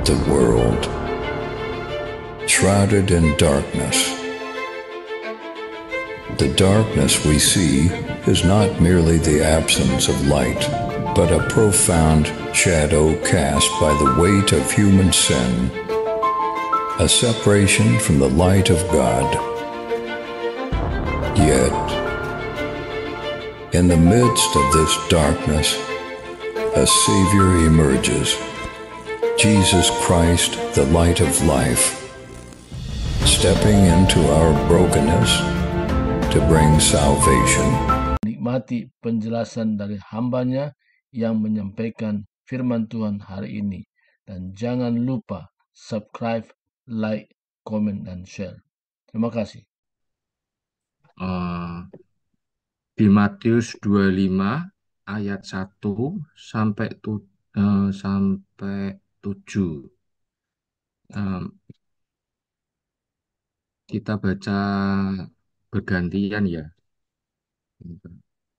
the world, shrouded in darkness. The darkness we see is not merely the absence of light, but a profound shadow cast by the weight of human sin, a separation from the light of God. Yet, in the midst of this darkness, a Savior emerges, Jesus Christ, the light of life, stepping into our brokenness to bring salvation. Nikmati penjelasan dari hambanya yang menyampaikan firman Tuhan hari ini. Dan jangan lupa subscribe, like, comment, dan share. Terima kasih. Di Matius 25 ayat 1 sampai 7. Kita baca bergantian ya.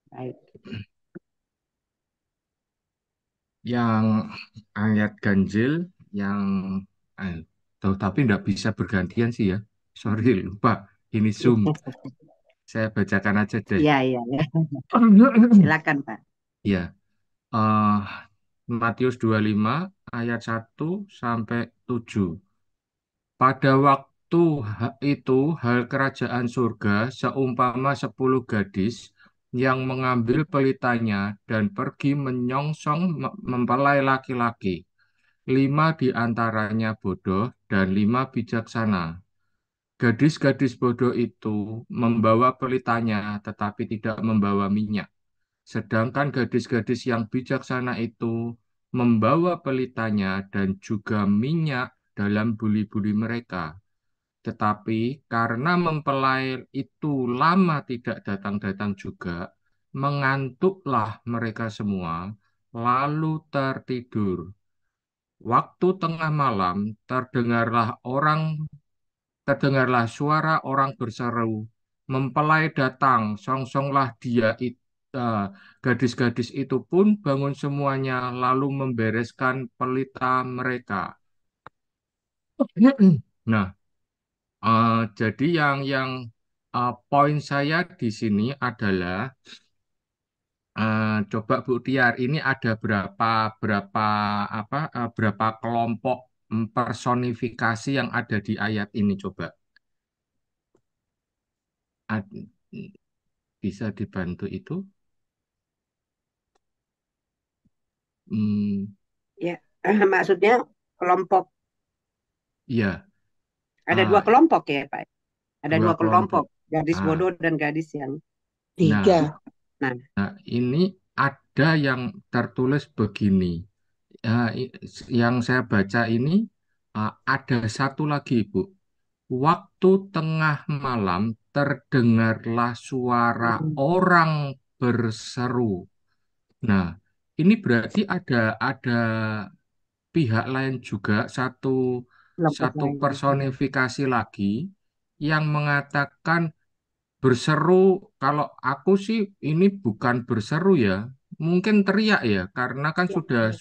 Baik. Yang ayat ganjil, tapi tidak bisa bergantian sih ya. Sorry, lupa. Ini Zoom. Saya bacakan aja deh. Iya. Silakan, Pak. Ya. Matius 25 ayat 1 sampai 7. Pada waktu itu hal kerajaan surga seumpama 10 gadis yang mengambil pelitanya dan pergi menyongsong mempelai laki-laki. 5 di antaranya bodoh dan 5 bijaksana. Gadis-gadis bodoh itu membawa pelitanya tetapi tidak membawa minyak. Sedangkan gadis-gadis yang bijaksana itu membawa pelitanya dan juga minyak dalam buli-buli mereka. Tetapi karena mempelai itu lama tidak datang-datang juga, mengantuklah mereka semua, lalu tertidur. Waktu tengah malam terdengarlah suara orang berseru, mempelai datang, songsonglah dia. Gadis-gadis itu pun bangun semuanya, lalu membereskan pelita mereka. Nah, jadi yang poin saya di sini adalah, coba Bu Tiar, ini ada berapa kelompok personifikasi yang ada di ayat ini, coba. Bisa dibantu itu? Ya, maksudnya kelompok. Iya. Ada 2 kelompok ya, Pak. Ada 2 kelompok, gadis bodoh dan gadis yang 3. Nah, ini ada yang tertulis begini. Yang saya baca ini ada satu lagi, Bu. Waktu tengah malam terdengarlah suara orang berseru. Nah, ini berarti ada pihak lain juga, satu personifikasi lagi yang mengatakan berseru. Kalau aku sih ini bukan berseru ya, mungkin teriak ya, karena kan sudah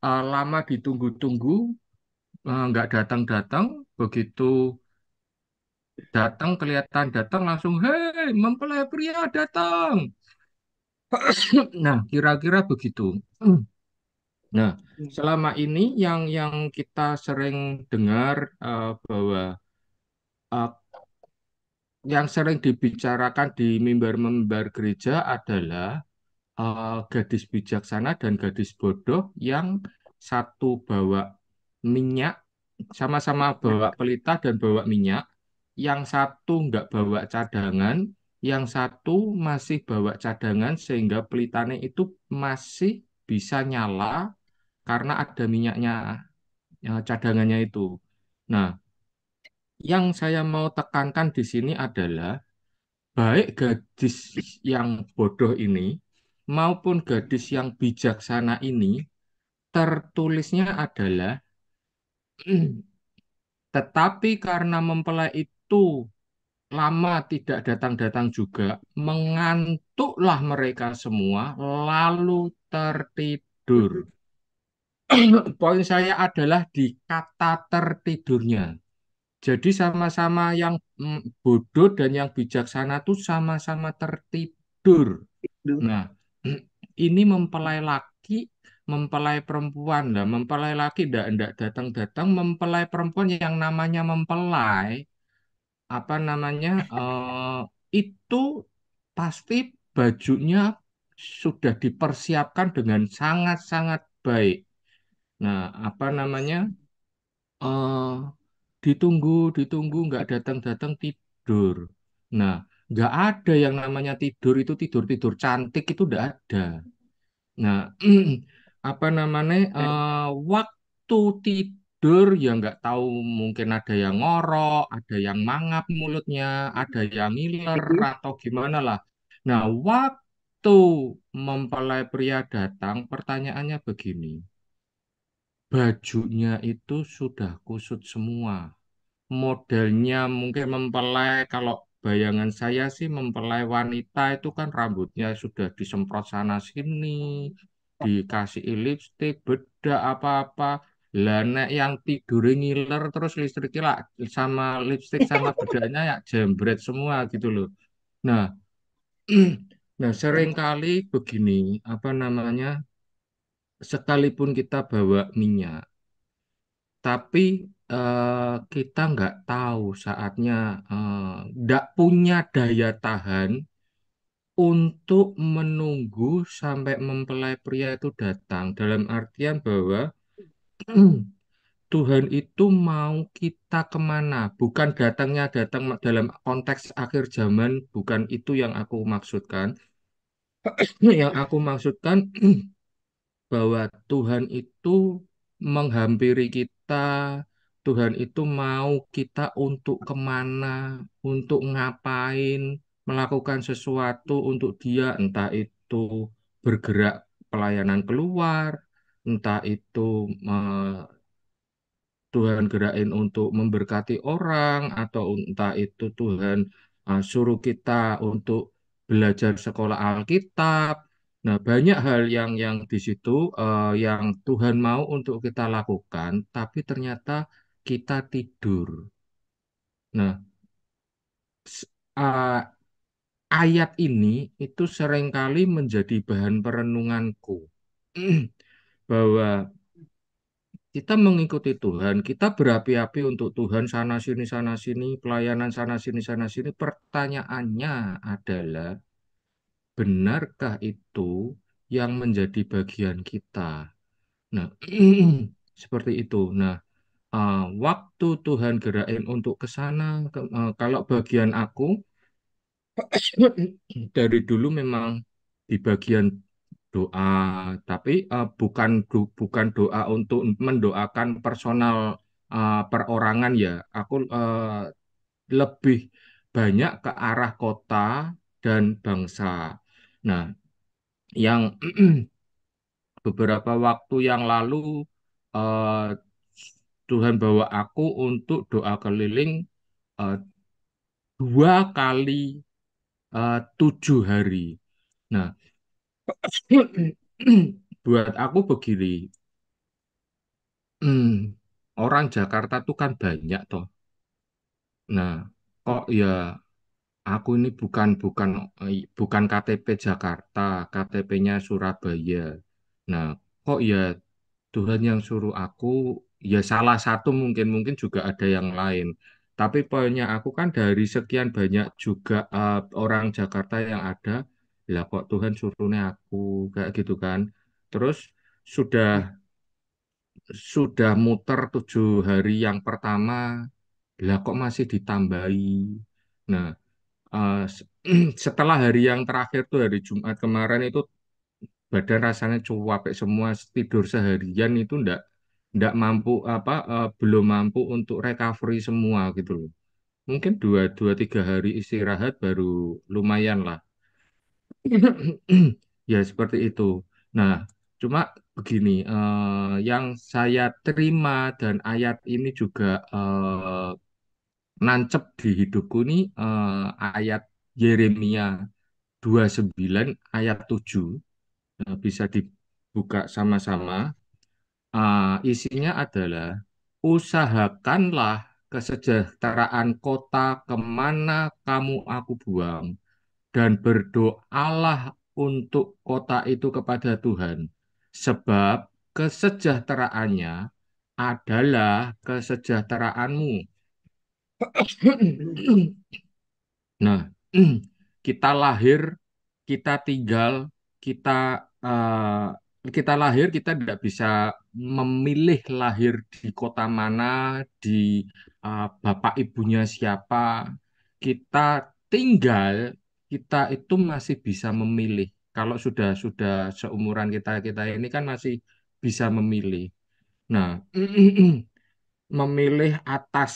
lama ditunggu-tunggu, nggak datang-datang. Begitu datang, kelihatan datang, langsung, hei, mempelai pria datang. Nah, kira-kira begitu. Nah, selama ini yang kita sering dengar bahwa yang sering dibicarakan di mimbar-mimbar gereja adalah gadis bijaksana dan gadis bodoh, yang satu bawa minyak, sama-sama bawa pelita dan bawa minyak, yang satu nggak bawa cadangan, yang satu masih bawa cadangan sehingga pelitanya itu masih bisa nyala karena ada minyaknya, cadangannya itu. Nah, yang saya mau tekankan di sini adalah baik gadis yang bodoh ini maupun gadis yang bijaksana ini, tertulisnya adalah tetapi karena mempelai itu lama tidak datang-datang juga, mengantuklah mereka semua, lalu tertidur. poin saya adalah di kata tertidurnya. Jadi sama-sama yang bodoh dan yang bijaksana tuh sama-sama tertidur. Nah, ini mempelai laki, mempelai perempuan lah. Mempelai laki ndak datang-datang, mempelai perempuan yang namanya mempelai, apa namanya, itu pasti bajunya sudah dipersiapkan dengan sangat-sangat baik. Nah, apa namanya, eh ditunggu, ditunggu, nggak datang-datang tidur. Nah, nggak ada yang namanya tidur itu tidur-tidur cantik itu nggak ada. Nah, apa namanya, waktu tidur ya nggak tahu mungkin ada yang ngorok, ada yang mangap mulutnya, ada yang ngiler atau gimana lah. Nah, waktu mempelai pria datang, pertanyaannya begini, bajunya itu sudah kusut semua. Modelnya mungkin mempelai, kalau bayangan saya sih mempelai wanita itu kan rambutnya sudah disemprot sana sini, dikasih lipstik, bedak apa-apa. Lah nek yang tidur ngiler terus listriknya lah sama lipstik sama bedaknya ya jembret semua gitu loh. Nah, nah seringkali begini, apa namanya, sekalipun kita bawa minyak, tapi kita nggak tahu saatnya, nggak punya daya tahan untuk menunggu sampai mempelai pria itu datang. Dalam artian bahwa Tuhan itu mau kita kemana, bukan datangnya datang dalam konteks akhir zaman, bukan itu yang aku maksudkan. Yang aku maksudkan bahwa Tuhan itu menghampiri kita, Tuhan itu mau kita untuk kemana, untuk ngapain, melakukan sesuatu untuk Dia, entah itu bergerak pelayanan keluar, entah itu Tuhan gerakin untuk memberkati orang, atau entah itu Tuhan suruh kita untuk belajar sekolah Alkitab. Nah, banyak hal yang di situ yang Tuhan mau untuk kita lakukan, tapi ternyata kita tidur. Nah, s- uh, ayat ini itu seringkali menjadi bahan perenunganku bahwa kita mengikuti Tuhan, kita berapi-api untuk Tuhan sana sini, pelayanan sana sini. Pertanyaannya adalah, benarkah itu yang menjadi bagian kita? Nah, seperti itu. Nah, waktu Tuhan gerakin untuk ke sana, kalau bagian aku dari dulu memang di bagian doa, tapi bukan doa untuk mendoakan personal perorangan ya. Aku lebih banyak ke arah kota dan bangsa. Nah, yang beberapa waktu yang lalu eh, Tuhan bawa aku untuk doa keliling eh, 2 kali 7 hari. Nah, buat aku begini, orang Jakarta tuh kan banyak toh. Nah, kok ya aku ini bukan KTP Jakarta, KTP-nya Surabaya. Nah, kok ya Tuhan yang suruh aku, ya salah satu mungkin mungkin juga ada yang lain. Tapi poinnya aku kan dari sekian banyak juga orang Jakarta yang ada, lah kok Tuhan suruhnya aku kayak gitu kan. Terus sudah sudah muter 7 hari yang pertama, lah kok masih ditambahi. Nah, setelah hari yang terakhir tuh hari Jumat kemarin itu badan rasanya capek semua, tidur seharian itu ndak mampu belum mampu untuk recovery semua gitu loh. Mungkin 2 2 3 hari istirahat baru lumayan lah. Ya seperti itu. Nah, cuma begini, yang saya terima dan ayat ini juga nancep di hidupku nih, ayat Yeremia 29 ayat 7. Bisa dibuka sama-sama. Isinya adalah usahakanlah kesejahteraan kota kemana kamu aku buang dan berdoalah untuk kota itu kepada Tuhan, sebab kesejahteraannya adalah kesejahteraanmu. Nah, kita lahir, kita tinggal, kita kita lahir, kita tidak bisa memilih lahir di kota mana, di bapak ibunya siapa. Kita tinggal, kita itu masih bisa memilih. Kalau sudah seumuran kita kita ini kan masih bisa memilih. Nah, memilih atas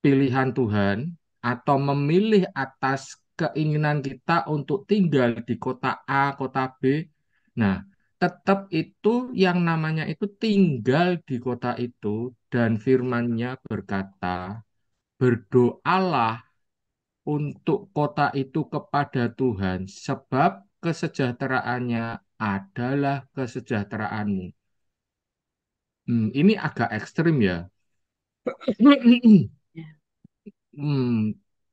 pilihan Tuhan atau memilih atas keinginan kita untuk tinggal di kota A, kota B. Nah, tetap itu yang namanya itu tinggal di kota itu dan firman-Nya berkata, berdoalah untuk kota itu kepada Tuhan sebab kesejahteraannya adalah kesejahteraanmu. Ini agak ekstrim ya.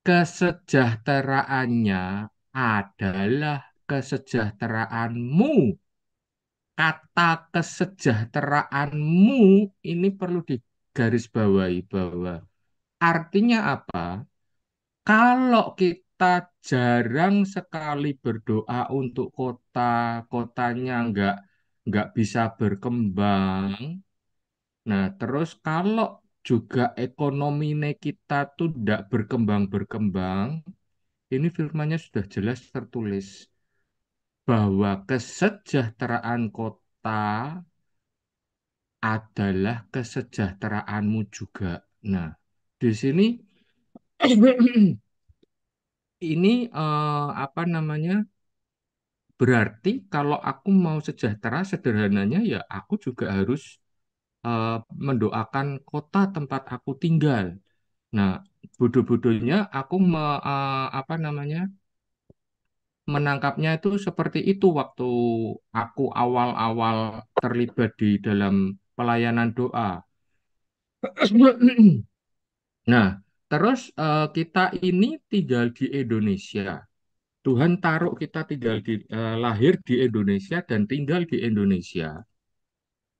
Kesejahteraannya adalah kesejahteraanmu. Kata kesejahteraanmu ini perlu digarisbawahi bahwa artinya apa? Kalau kita jarang sekali berdoa untuk kotanya nggak bisa berkembang. Nah, terus kalau juga ekonomi kita tuh tidak berkembang-berkembang, ini firmannya sudah jelas tertulis bahwa kesejahteraan kota adalah kesejahteraanmu juga. Nah, di sini ini apa namanya? Berarti kalau aku mau sejahtera, sederhananya ya aku juga harus eh, mendoakan kota tempat aku tinggal. Nah, bodoh-bodohnya aku apa namanya? Menangkapnya itu seperti itu waktu aku awal-awal terlibat di dalam pelayanan doa. Nah, terus kita ini tinggal di Indonesia. Tuhan taruh kita lahir di Indonesia dan tinggal di Indonesia.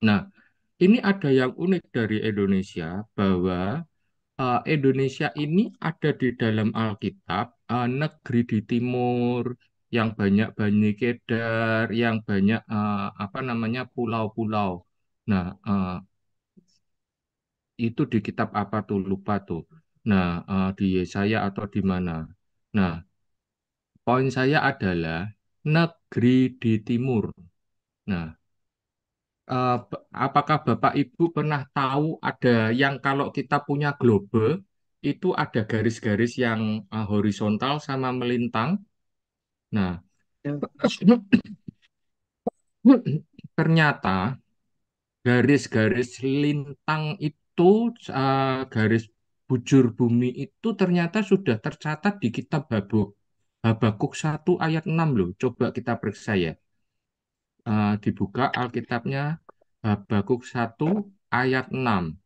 Nah, ini ada yang unik dari Indonesia bahwa Indonesia ini ada di dalam Alkitab, negeri di timur yang banyak Bani Kedar, yang banyak apa namanya pulau-pulau. Nah, itu di kitab apa tuh lupa tuh. Nah, di Yesaya atau di mana. Nah, poin saya adalah negeri di timur. Nah, apakah Bapak Ibu pernah tahu ada yang kalau kita punya globe itu ada garis-garis yang horizontal sama melintang? Nah, ternyata garis-garis lintang itu, garis bujur bumi itu ternyata sudah tercatat di kitab Habakuk 1 ayat 6 loh. Coba kita periksa ya. Dibuka Alkitabnya Habakuk 1 ayat 6.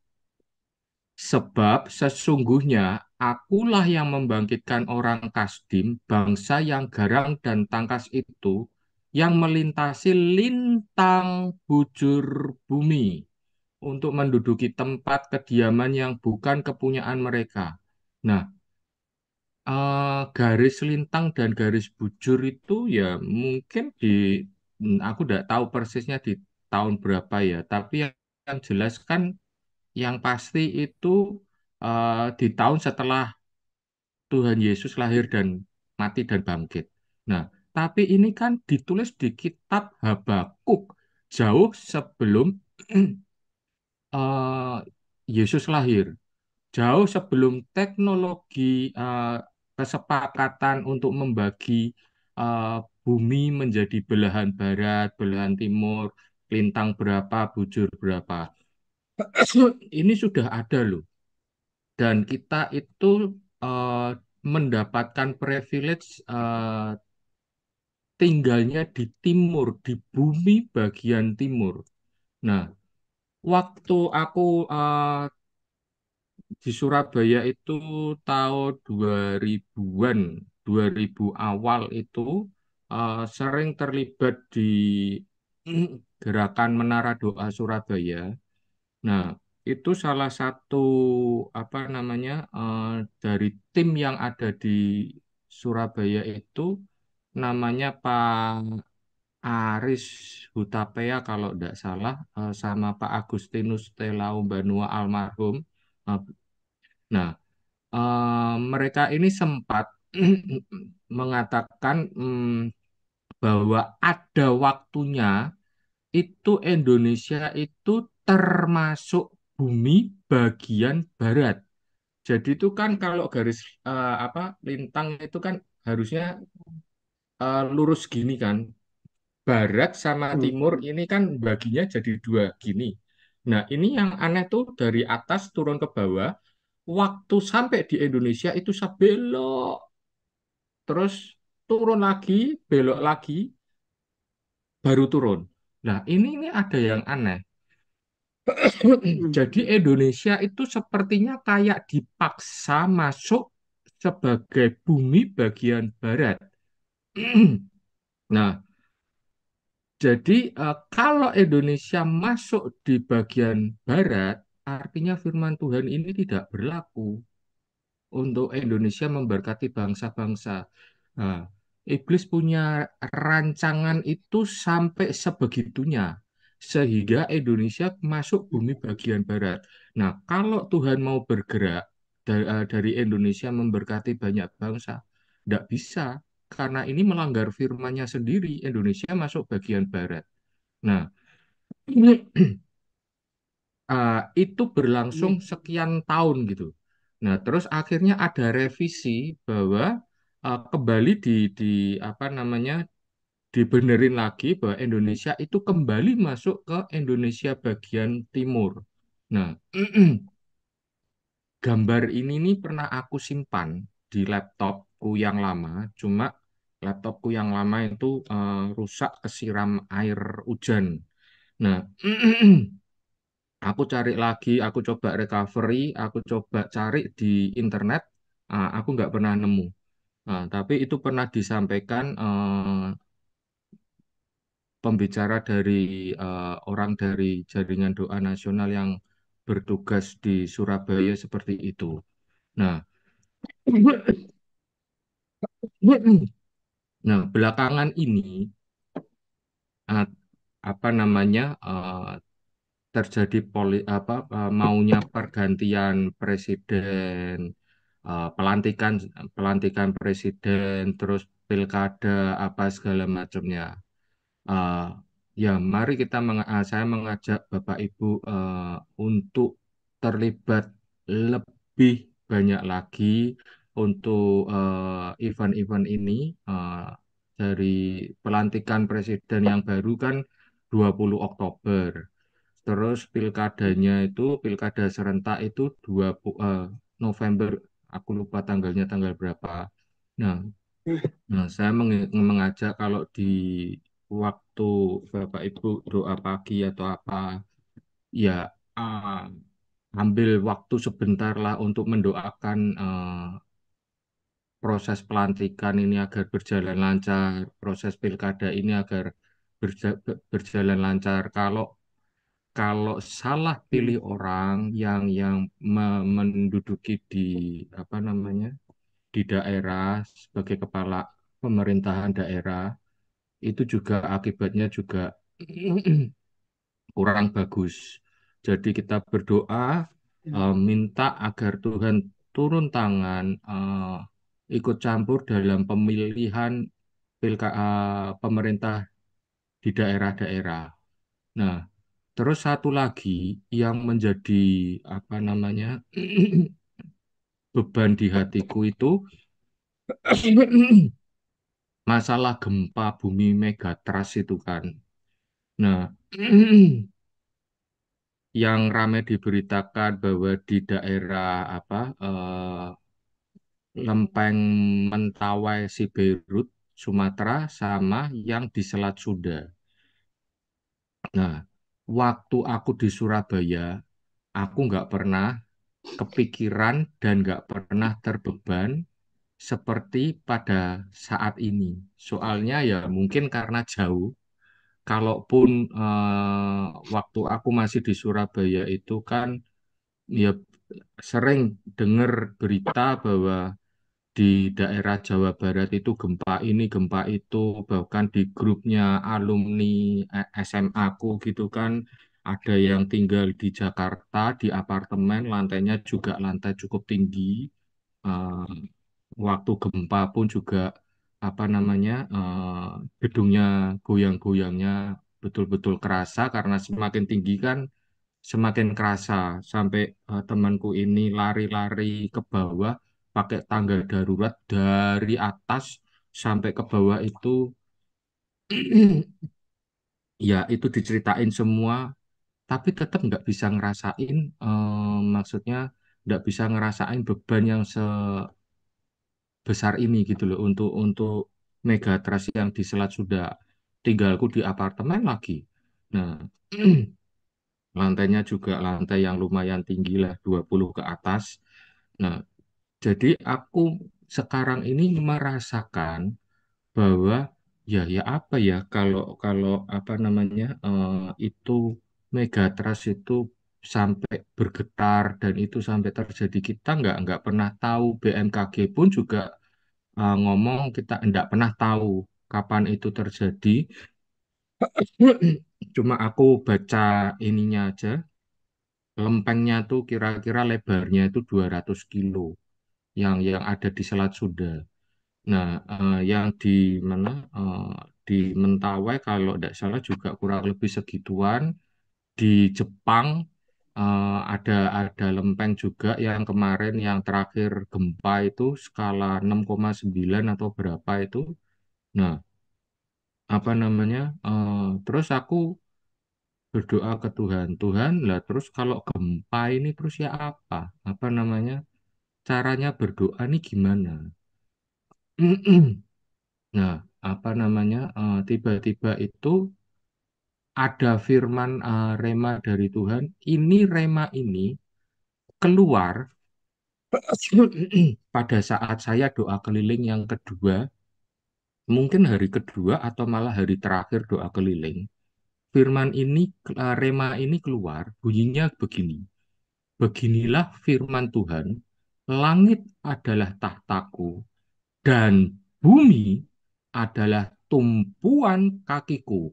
Sebab sesungguhnya akulah yang membangkitkan orang Kasdim, bangsa yang garang dan tangkas itu, yang melintasi lintang bujur bumi untuk menduduki tempat kediaman yang bukan kepunyaan mereka. Nah, garis lintang dan garis bujur itu ya mungkin aku tidak tahu persisnya di tahun berapa ya, tapi yang jelas kan yang pasti itu di tahun setelah Tuhan Yesus lahir dan mati dan bangkit. Nah, tapi ini kan ditulis di kitab Habakuk jauh sebelum eh, Yesus lahir, jauh sebelum teknologi kesepakatan untuk membagi eh, bumi menjadi belahan barat, belahan timur, lintang berapa, bujur berapa. Ini sudah ada loh. Dan kita itu eh, mendapatkan privilege tinggalnya di timur, di bumi bagian timur. Nah, waktu aku di Surabaya itu tahun 2000-an, 2000 awal itu sering terlibat di gerakan Menara Doa Surabaya. Nah, itu salah satu apa namanya dari tim yang ada di Surabaya itu namanya Pak Aris Hutapea kalau tidak salah sama Pak Agustinus Telau Banua almarhum. Eh, Nah, mereka ini sempat mengatakan bahwa ada waktunya itu Indonesia itu termasuk bumi bagian barat. Jadi itu kan kalau garis apa lintang itu kan harusnya lurus gini kan. Barat sama Hmm. timur ini kan baginya jadi dua gini. Nah, ini yang aneh tuh dari atas turun ke bawah, waktu sampai di Indonesia itu saya belok, terus turun lagi, belok lagi, baru turun. Nah, ini ada yang aneh. Hmm. Jadi Indonesia itu sepertinya kayak dipaksa masuk sebagai bumi bagian barat. Nah, jadi kalau Indonesia masuk di bagian barat, artinya firman Tuhan ini tidak berlaku untuk Indonesia memberkati bangsa-bangsa. Nah, iblis punya rancangan itu sampai sebegitunya, sehingga Indonesia masuk bumi bagian barat. Nah, kalau Tuhan mau bergerak dari Indonesia memberkati banyak bangsa, tidak bisa, karena ini melanggar firman-Nya sendiri, Indonesia masuk bagian barat. Nah, itu berlangsung Iya. sekian tahun gitu. Nah, terus akhirnya ada revisi bahwa kembali di apa namanya dibenerin lagi bahwa Indonesia itu kembali masuk ke Indonesia bagian timur. Nah, gambar ini nih pernah aku simpan di laptopku yang lama, cuma laptopku yang lama itu rusak kesiram air hujan. Nah, aku cari lagi, aku coba recovery, aku coba cari di internet, aku nggak pernah nemu. Tapi itu pernah disampaikan pembicara dari orang dari Jaringan Doa Nasional yang bertugas di Surabaya seperti itu. Nah, nah belakangan ini uh, apa namanya terjadi maunya pergantian presiden, pelantikan pelantikan presiden, terus pilkada apa segala macamnya. Eh, ya, mari saya mengajak Bapak Ibu untuk terlibat lebih banyak lagi untuk event-event ini. eh, dari pelantikan presiden yang baru kan 20 Oktober. Terus pilkada serentak itu 20 November, aku lupa tanggalnya tanggal berapa. Nah, saya mengajak kalau di waktu Bapak Ibu doa pagi atau apa, ya ah, ambil waktu sebentar lah untuk mendoakan proses pelantikan ini agar berjalan lancar, proses pilkada ini agar berjalan lancar. Kalau kalau salah pilih orang yang menduduki di apa namanya di daerah sebagai kepala pemerintahan daerah, itu juga akibatnya juga kurang bagus. Jadi kita berdoa minta agar Tuhan turun tangan ikut campur dalam pemilihan pemerintah di daerah-daerah. Nah, terus satu lagi yang menjadi apa namanya beban di hatiku itu masalah gempa bumi megatrust itu kan. Nah, yang ramai diberitakan bahwa di daerah apa Lempeng Mentawai Siberut Sumatera sama yang di Selat Sunda. Nah, waktu aku di Surabaya, aku nggak pernah kepikiran dan nggak pernah terbeban seperti pada saat ini. Soalnya ya mungkin karena jauh. Kalaupun waktu aku masih di Surabaya itu kan ya sering dengar berita bahwa di daerah Jawa Barat itu gempa ini, gempa itu, bahkan di grupnya alumni SMA aku gitu kan, ada yang tinggal di Jakarta, di apartemen, lantainya juga lantai cukup tinggi. Eh, Waktu gempa pun juga apa namanya, gedungnya goyang-goyangnya betul-betul kerasa karena semakin tinggi kan semakin kerasa sampai temanku ini lari-lari ke bawah pakai tangga darurat dari atas sampai ke bawah itu ya itu diceritain semua tapi tetap nggak bisa ngerasain maksudnya nggak bisa ngerasain beban yang sebesar ini gitu loh untuk Megatrust yang di Selat Sunda tinggalku di apartemen lagi. Nah, lantainya juga lantai yang lumayan tinggi lah 20 ke atas. Nah, jadi aku sekarang ini merasakan bahwa ya apa ya kalau kalau apa namanya itu Megatrust itu sampai bergetar dan itu sampai terjadi kita nggak pernah tahu BMKG pun juga ngomong kita nggak pernah tahu kapan itu terjadi. Cuma aku baca ininya aja, lempengnya tuh kira-kira lebarnya itu 200 kilo yang ada di Selat Sunda. Nah, yang di mana di Mentawai kalau tidak salah juga kurang lebih segituan. Di Jepang ada lempeng juga yang kemarin yang terakhir gempa itu skala 6,9 atau berapa itu. Nah, apa namanya? Terus aku berdoa ke Tuhan, Tuhan lah terus kalau gempa ini terus ya apa? Apa namanya? Caranya berdoa nih gimana? Nah, apa namanya? Tiba-tiba itu ada firman rema dari Tuhan. Ini rema ini keluar pada saat saya doa keliling yang kedua, mungkin hari kedua atau malah hari terakhir doa keliling. Firman ini, rema ini keluar, bunyinya begini. Beginilah firman Tuhan, langit adalah tahtaku dan bumi adalah tumpuan kakiku.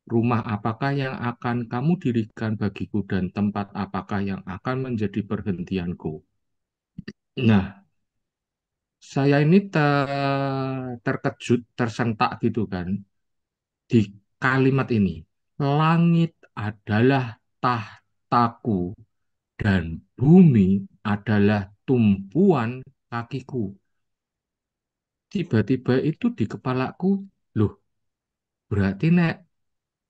Rumah apakah yang akan kamu dirikan bagiku dan tempat apakah yang akan menjadi perhentianku? Nah, saya ini terkejut, tersentak gitu kan di kalimat ini. Langit adalah tahtaku dan bumi adalah tumpuan kakiku. Tiba-tiba itu di kepalaku, loh, berarti nek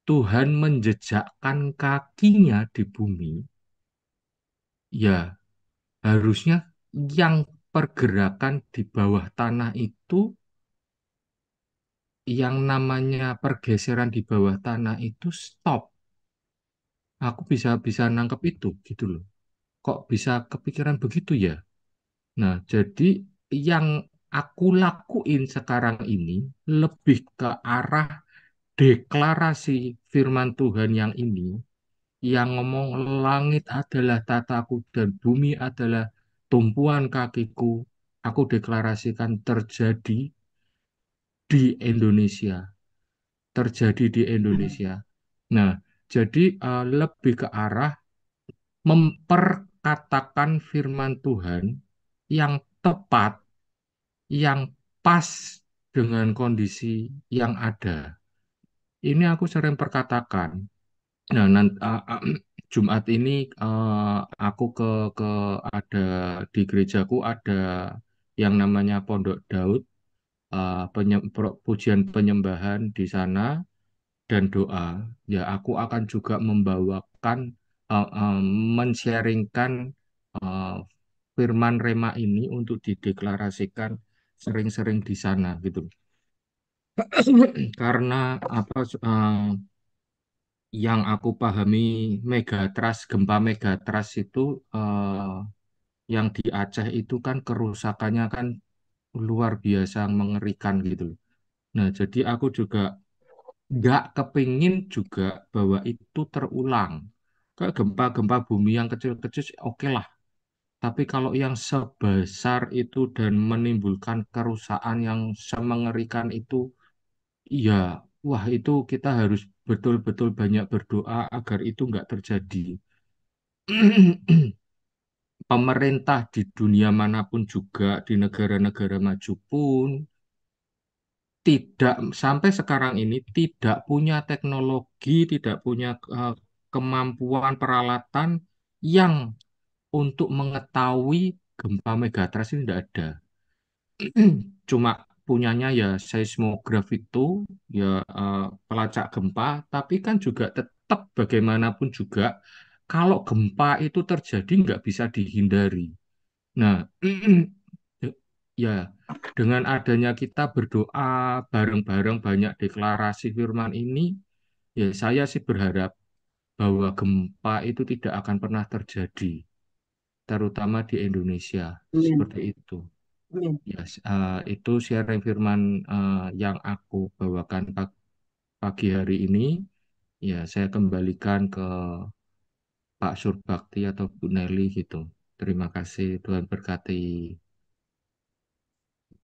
Tuhan menjejakkan kakinya di bumi, ya harusnya yang pergerakan di bawah tanah itu, yang namanya pergeseran di bawah tanah itu stop. Aku bisa bisa nangkep itu gitu loh. Kok bisa kepikiran begitu ya? Nah, jadi yang aku lakuin sekarang ini lebih ke arah deklarasi firman Tuhan yang ini, yang ngomong langit adalah tataku dan bumi adalah tumpuan kakiku. Aku deklarasikan terjadi di Indonesia, terjadi di Indonesia. Nah, jadi lebih ke arah memperkatakan firman Tuhan yang tepat, yang pas dengan kondisi yang ada. Ini aku sering perkatakan. Nah, Jumat ini aku ke ada di gerejaku ada yang namanya Pondok Daud, pujian penyembahan di sana dan doa. Ya, aku akan juga membawakan, uh, uh, men-sharingkan uh, firman Rema ini untuk dideklarasikan sering-sering di sana gitu. Karena apa? yang aku pahami megatrust, gempa megatrust itu yang di Aceh itu kan kerusakannya kan luar biasa mengerikan gitu loh. Nah, jadi aku juga nggak kepingin juga bahwa itu terulang. Kayak gempa-gempa bumi yang kecil-kecil sih oke lah. Tapi kalau yang sebesar itu dan menimbulkan kerusakan yang semengerikan itu, iya, wah itu kita harus betul-betul banyak berdoa agar itu nggak terjadi. Pemerintah di dunia manapun juga, di negara-negara maju pun, tidak sampai sekarang ini tidak punya teknologi, tidak punya kemampuan peralatan yang untuk mengetahui gempa megatrust ini tidak ada. Cuma punyanya ya seismograf itu, ya pelacak gempa, tapi kan juga tetap bagaimanapun juga kalau gempa itu terjadi nggak bisa dihindari. Nah, ya dengan adanya kita berdoa bareng-bareng banyak deklarasi firman ini, ya saya sih berharap bahwa gempa itu tidak akan pernah terjadi, terutama di Indonesia. Amin. Seperti itu. Amin. Ya, itu sharing firman yang aku bawakan pagi hari ini. Ya, saya kembalikan ke Pak Surbakti atau Bu Nelly gitu. Terima kasih, Tuhan berkati.